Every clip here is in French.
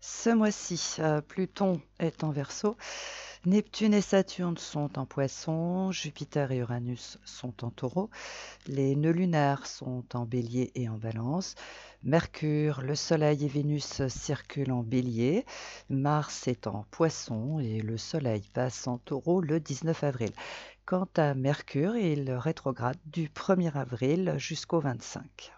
Ce mois-ci, Pluton est en Verseau, Neptune et Saturne sont en Poisson, Jupiter et Uranus sont en Taureau, les nœuds lunaires sont en Bélier et en Balance, Mercure, le Soleil et Vénus circulent en Bélier, Mars est en Poisson et le Soleil passe en Taureau le 19 avril. Quant à Mercure, il rétrograde du 1er avril jusqu'au 25.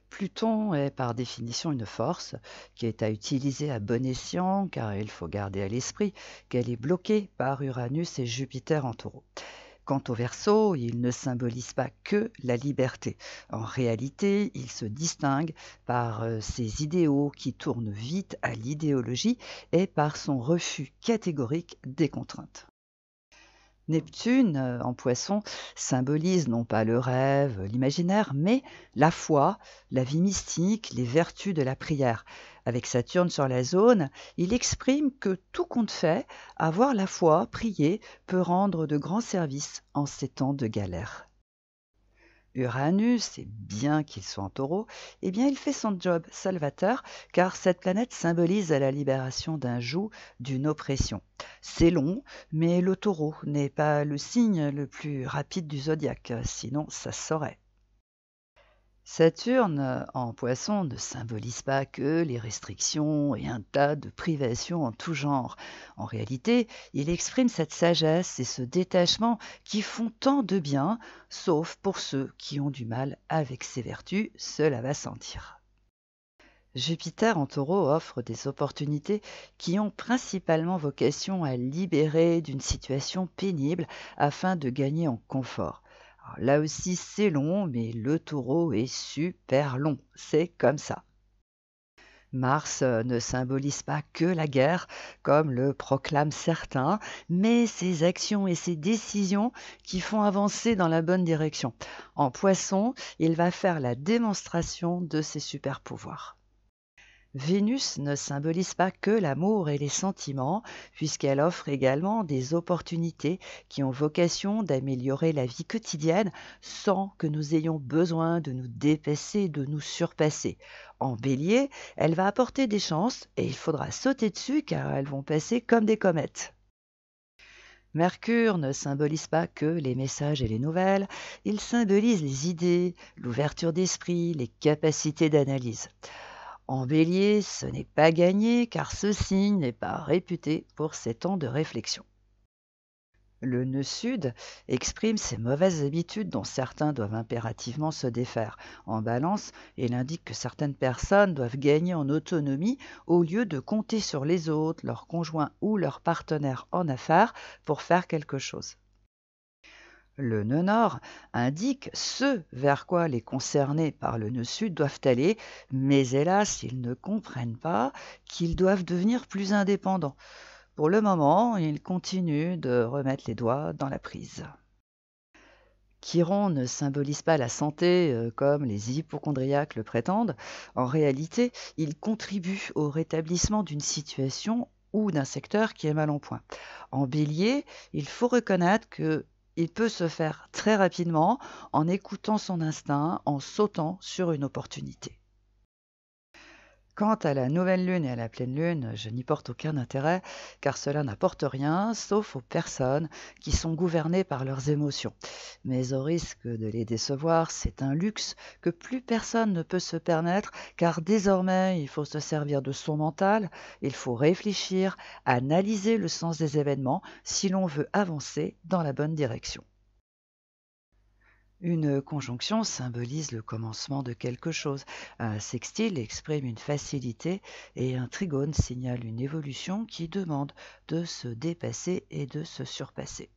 Pluton est par définition une force qui est à utiliser à bon escient car il faut garder à l'esprit qu'elle est bloquée par Uranus et Jupiter en Taureau. Quant au Verseau, il ne symbolise pas que la liberté. En réalité, il se distingue par ses idéaux qui tournent vite à l'idéologie et par son refus catégorique des contraintes. Neptune, en Poisson, symbolise non pas le rêve, l'imaginaire, mais la foi, la vie mystique, les vertus de la prière. Avec Saturne sur la zone, il exprime que tout compte fait, avoir la foi, prier, peut rendre de grands services en ces temps de galère. Uranus, et bien qu'il soit en Taureau, eh bien il fait son job salvateur car cette planète symbolise la libération d'un joug, d'une oppression. C'est long, mais le Taureau n'est pas le signe le plus rapide du zodiaque, sinon ça se saurait. Saturne, en Poisson, ne symbolise pas que les restrictions et un tas de privations en tout genre. En réalité, il exprime cette sagesse et ce détachement qui font tant de bien, sauf pour ceux qui ont du mal avec ces vertus, cela va sans dire. Jupiter en Taureau offre des opportunités qui ont principalement vocation à libérer d'une situation pénible afin de gagner en confort. Alors là aussi, c'est long, mais le Taureau est super long. C'est comme ça. Mars ne symbolise pas que la guerre, comme le proclament certains, mais ses actions et ses décisions qui font avancer dans la bonne direction. En Poisson, il va faire la démonstration de ses super pouvoirs. Vénus ne symbolise pas que l'amour et les sentiments, puisqu'elle offre également des opportunités qui ont vocation d'améliorer la vie quotidienne sans que nous ayons besoin de nous dépasser, de nous surpasser. En bélier, elle va apporter des chances et il faudra sauter dessus car elles vont passer comme des comètes. Mercure ne symbolise pas que les messages et les nouvelles, il symbolise les idées, l'ouverture d'esprit, les capacités d'analyse. En Bélier, ce n'est pas gagné car ce signe n'est pas réputé pour ses temps de réflexion. Le nœud sud exprime ses mauvaises habitudes dont certains doivent impérativement se défaire. En Balance, il indique que certaines personnes doivent gagner en autonomie au lieu de compter sur les autres, leurs conjoints ou leurs partenaires en affaires pour faire quelque chose. Le nœud nord indique ce vers quoi les concernés par le nœud sud doivent aller, mais hélas, ils ne comprennent pas qu'ils doivent devenir plus indépendants. Pour le moment, ils continuent de remettre les doigts dans la prise. Chiron ne symbolise pas la santé comme les hypochondriaques le prétendent. En réalité, il contribue au rétablissement d'une situation ou d'un secteur qui est mal en point. En bélier, il faut reconnaître que il peut se faire très rapidement en écoutant son instinct, en sautant sur une opportunité. Quant à la nouvelle lune et à la pleine lune, je n'y porte aucun intérêt, car cela n'apporte rien, sauf aux personnes qui sont gouvernées par leurs émotions. Mais au risque de les décevoir, c'est un luxe que plus personne ne peut se permettre, car désormais, il faut se servir de son mental, il faut réfléchir, analyser le sens des événements si l'on veut avancer dans la bonne direction. Une conjonction symbolise le commencement de quelque chose. Un sextile exprime une facilité et un trigone signale une évolution qui demande de se dépasser et de se surpasser.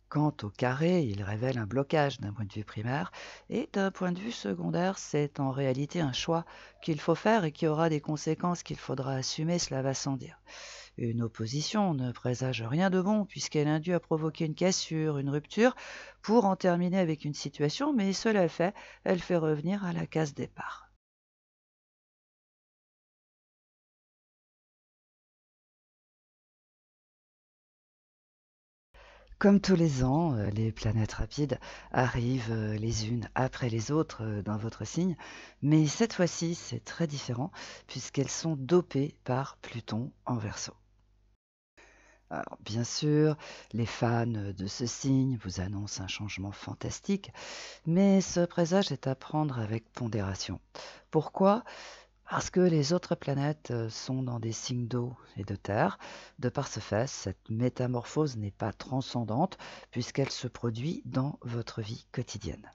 Quant au carré, il révèle un blocage d'un point de vue primaire et d'un point de vue secondaire, c'est en réalité un choix qu'il faut faire et qui aura des conséquences qu'il faudra assumer, cela va sans dire. Une opposition ne présage rien de bon puisqu'elle induit à provoquer une cassure, une rupture, pour en terminer avec une situation, mais cela fait, elle fait revenir à la case départ. Comme tous les ans, les planètes rapides arrivent, les unes après les autres, dans votre signe, mais cette fois-ci, c'est très différent puisqu'elles sont dopées par Pluton en Verseau. Alors bien sûr, les fans, de ce signe vous annoncent un changement fantastique, mais ce présage est à prendre avec pondération. Pourquoi? Parce que les autres planètes, sont dans des signes d'eau et de terre. De par ce fait, cette métamorphose n'est pas transcendante puisqu'elle se produit dans votre vie quotidienne.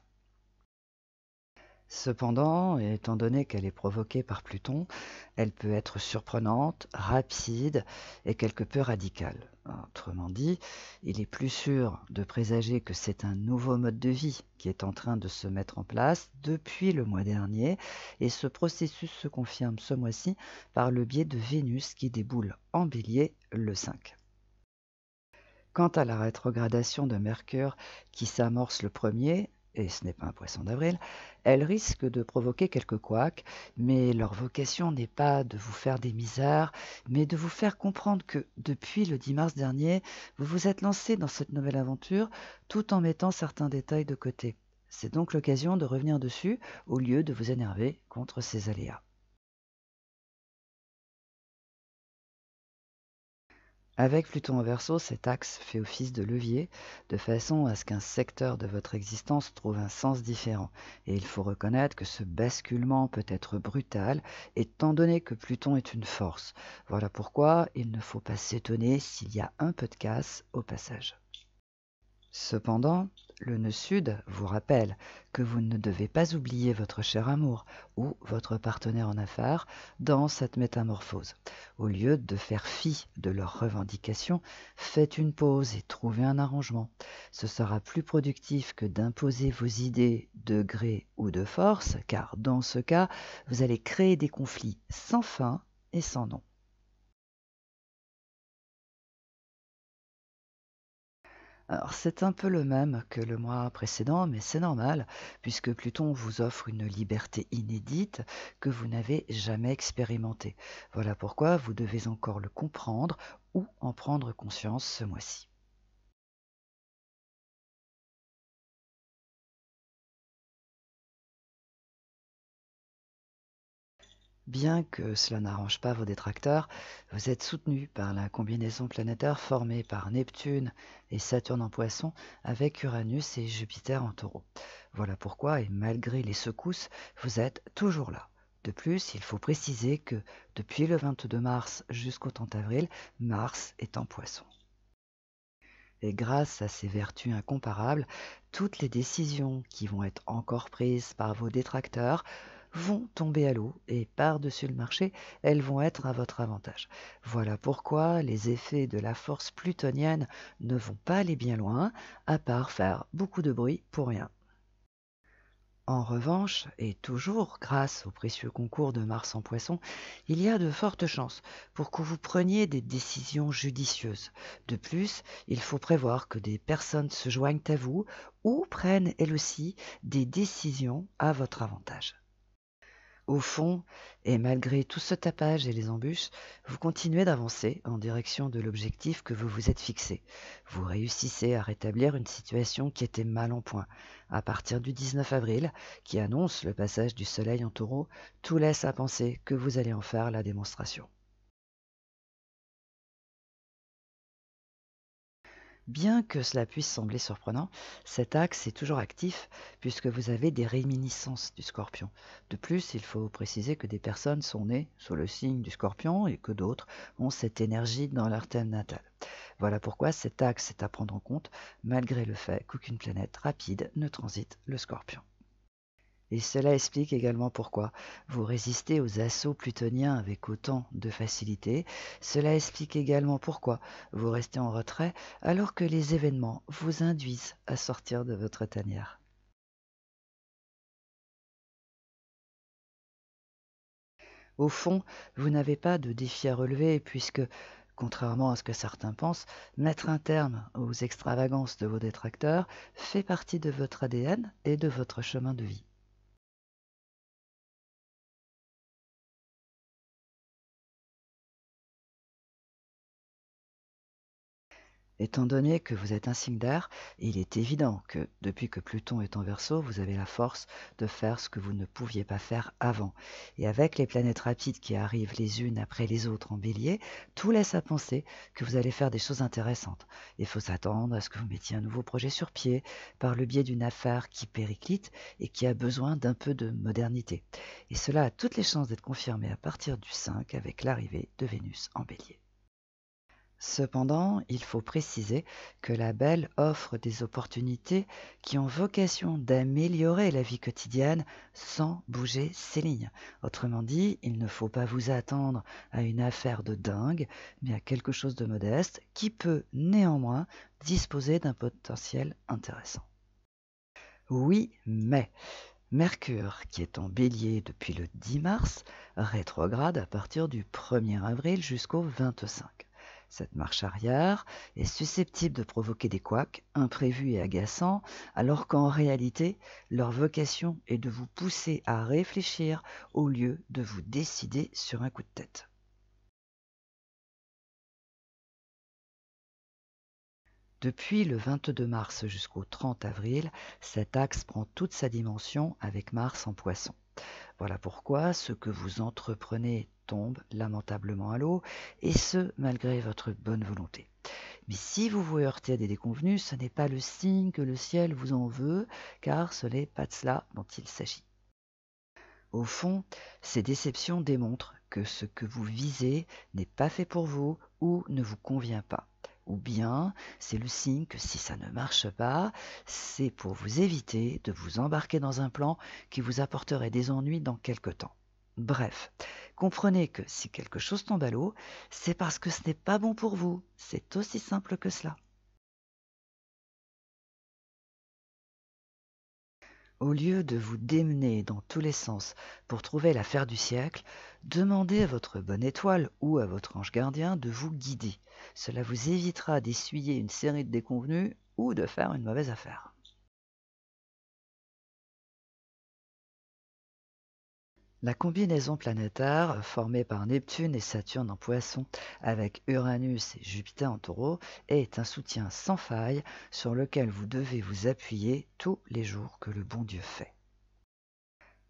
Cependant, étant donné qu'elle est provoquée par Pluton, elle peut être surprenante, rapide et quelque peu radicale. Autrement dit, il est plus sûr de présager que c'est un nouveau mode de vie qui est en train de se mettre en place depuis le mois dernier, et ce processus se confirme ce mois-ci par le biais de Vénus qui déboule en Bélier le 5. Quant à la rétrogradation de Mercure qui s'amorce le premier, et ce n'est pas un poisson d'avril, elle risque de provoquer quelques couacs, mais leur vocation n'est pas de vous faire des misères, mais de vous faire comprendre que depuis le 10 mars dernier, vous vous êtes lancé dans cette nouvelle aventure tout en mettant certains détails de côté. C'est donc l'occasion de revenir dessus au lieu de vous énerver contre ces aléas. Avec Pluton en Verseau, cet axe fait office de levier, de façon à ce qu'un secteur de votre existence trouve un sens différent. Et il faut reconnaître que ce basculement peut être brutal, étant donné que Pluton est une force. Voilà pourquoi il ne faut pas s'étonner s'il y a un peu de casse au passage. Cependant, le nœud sud vous rappelle que vous ne devez pas oublier votre cher amour ou votre partenaire en affaires dans cette métamorphose. Au lieu de faire fi de leurs revendications, faites une pause et trouvez un arrangement. Ce sera plus productif que d'imposer vos idées de gré ou de force, car dans ce cas, vous allez créer des conflits sans fin et sans nom. Alors, c'est un peu le même que le mois précédent, mais c'est normal, puisque Pluton vous offre une liberté inédite que vous n'avez jamais expérimentée. Voilà pourquoi vous devez encore le comprendre ou en prendre conscience ce mois-ci. Bien que cela n'arrange pas vos détracteurs, vous êtes soutenu par la combinaison planétaire formée par Neptune et Saturne en Poisson avec Uranus et Jupiter en Taureau. Voilà pourquoi, et malgré les secousses, vous êtes toujours là. De plus, il faut préciser que depuis le 22 mars jusqu'au 30 avril, Mars est en Poisson. Et grâce à ces vertus incomparables, toutes les décisions qui vont être encore prises par vos détracteurs vont tomber à l'eau et par-dessus le marché, elles vont être à votre avantage. Voilà pourquoi les effets de la force plutonienne ne vont pas aller bien loin, à part faire beaucoup de bruit pour rien. En revanche, et toujours grâce au précieux concours de Mars en Poisson, il y a de fortes chances pour que vous preniez des décisions judicieuses. De plus, il faut prévoir que des personnes se joignent à vous ou prennent elles aussi des décisions à votre avantage. Au fond, et malgré tout ce tapage et les embûches, vous continuez d'avancer en direction de l'objectif que vous vous êtes fixé. Vous réussissez à rétablir une situation qui était mal en point. À partir du 19 avril, qui annonce le passage du Soleil en Taureau, tout laisse à penser que vous allez en faire la démonstration. Bien que cela puisse sembler surprenant, cet axe est toujours actif puisque vous avez des réminiscences du Scorpion. De plus, il faut préciser que des personnes sont nées sous le signe du Scorpion et que d'autres ont cette énergie dans leur thème natal. Voilà pourquoi cet axe est à prendre en compte malgré le fait qu'aucune planète rapide ne transite le Scorpion. Et cela explique également pourquoi vous résistez aux assauts plutoniens avec autant de facilité. Cela explique également pourquoi vous restez en retrait alors que les événements vous induisent à sortir de votre tanière. Au fond, vous n'avez pas de défi à relever puisque, contrairement à ce que certains pensent, mettre un terme aux extravagances de vos détracteurs fait partie de votre ADN et de votre chemin de vie. Étant donné que vous êtes un signe d'air, il est évident que depuis que Pluton est en Verseau, vous avez la force de faire ce que vous ne pouviez pas faire avant. Et avec les planètes rapides qui arrivent les unes après les autres en Bélier, tout laisse à penser que vous allez faire des choses intéressantes. Il faut s'attendre à ce que vous mettiez un nouveau projet sur pied par le biais d'une affaire qui périclite et qui a besoin d'un peu de modernité. Et cela a toutes les chances d'être confirmé à partir du 5 avec l'arrivée de Vénus en Bélier. Cependant, il faut préciser que la Belle offre des opportunités qui ont vocation d'améliorer la vie quotidienne sans bouger ses lignes. Autrement dit, il ne faut pas vous attendre à une affaire de dingue, mais à quelque chose de modeste qui peut néanmoins disposer d'un potentiel intéressant. Oui, mais Mercure, qui est en Bélier depuis le 10 mars, rétrograde à partir du 1er avril jusqu'au 25. Cette marche arrière est susceptible de provoquer des couacs imprévus et agaçants, alors qu'en réalité, leur vocation est de vous pousser à réfléchir au lieu de vous décider sur un coup de tête. Depuis le 22 mars jusqu'au 30 avril, cet axe prend toute sa dimension avec Mars en Poisson. Voilà pourquoi ce que vous entreprenez tombe lamentablement à l'eau, et ce, malgré votre bonne volonté. Mais si vous vous heurtez à des déconvenues, ce n'est pas le signe que le ciel vous en veut, car ce n'est pas de cela dont il s'agit. Au fond, ces déceptions démontrent que ce que vous visez n'est pas fait pour vous ou ne vous convient pas. Ou bien, c'est le signe que si ça ne marche pas, c'est pour vous éviter de vous embarquer dans un plan qui vous apporterait des ennuis dans quelque temps. Bref, comprenez que si quelque chose tombe à l'eau, c'est parce que ce n'est pas bon pour vous. C'est aussi simple que cela. Au lieu de vous démener dans tous les sens pour trouver l'affaire du siècle, demandez à votre bonne étoile ou à votre ange gardien de vous guider. Cela vous évitera d'essuyer une série de déconvenues ou de faire une mauvaise affaire. La combinaison planétaire formée par Neptune et Saturne en Poisson avec Uranus et Jupiter en Taureau est un soutien sans faille sur lequel vous devez vous appuyer tous les jours que le bon Dieu fait.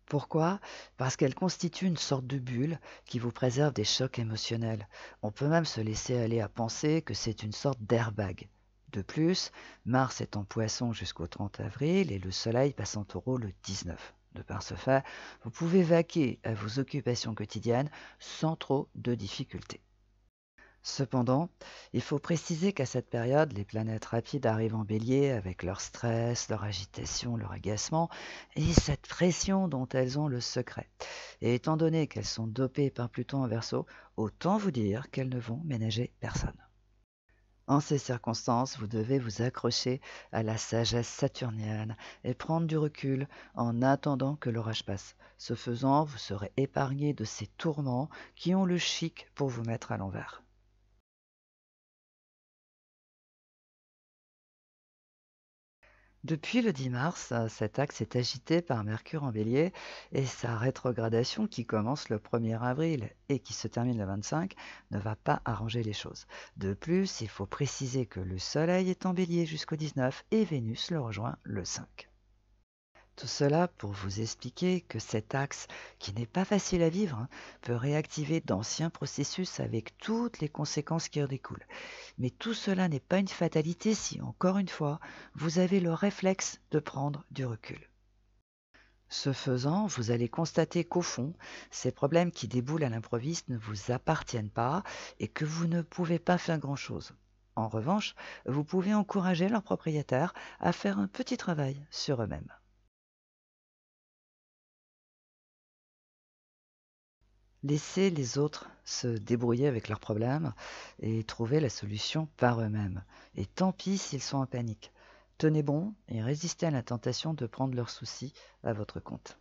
Pourquoi? Parce qu'elle constitue une sorte de bulle qui vous préserve des chocs émotionnels. On peut même se laisser aller à penser que c'est une sorte d'airbag. De plus, Mars est en Poisson jusqu'au 30 avril et le Soleil passe en Taureau le 19. De par ce fait, vous pouvez vaquer à vos occupations quotidiennes sans trop de difficultés. Cependant, il faut préciser qu'à cette période, les planètes rapides arrivent en Bélier avec leur stress, leur agitation, leur agacement et cette pression dont elles ont le secret. Et étant donné qu'elles sont dopées par Pluton en Verseau, autant vous dire qu'elles ne vont ménager personne. En ces circonstances, vous devez vous accrocher à la sagesse saturnienne et prendre du recul en attendant que l'orage passe. Ce faisant, vous serez épargné de ces tourments qui ont le chic pour vous mettre à l'envers. Depuis le 10 mars, cet axe est agité par Mercure en Bélier et sa rétrogradation qui commence le 1er avril et qui se termine le 25 ne va pas arranger les choses. De plus, il faut préciser que le Soleil est en Bélier jusqu'au 19 et Vénus le rejoint le 5. Tout cela pour vous expliquer que cet axe, qui n'est pas facile à vivre, peut réactiver d'anciens processus avec toutes les conséquences qui en découlent. Mais tout cela n'est pas une fatalité si, encore une fois, vous avez le réflexe de prendre du recul. Ce faisant, vous allez constater qu'au fond, ces problèmes qui déboulent à l'improviste ne vous appartiennent pas et que vous ne pouvez pas faire grand-chose. En revanche, vous pouvez encourager leurs propriétaires à faire un petit travail sur eux-mêmes. Laisser les autres se débrouiller avec leurs problèmes et trouver la solution par eux-mêmes. Et tant pis s'ils sont en panique. Tenez bon et résistez à la tentation de prendre leurs soucis à votre compte.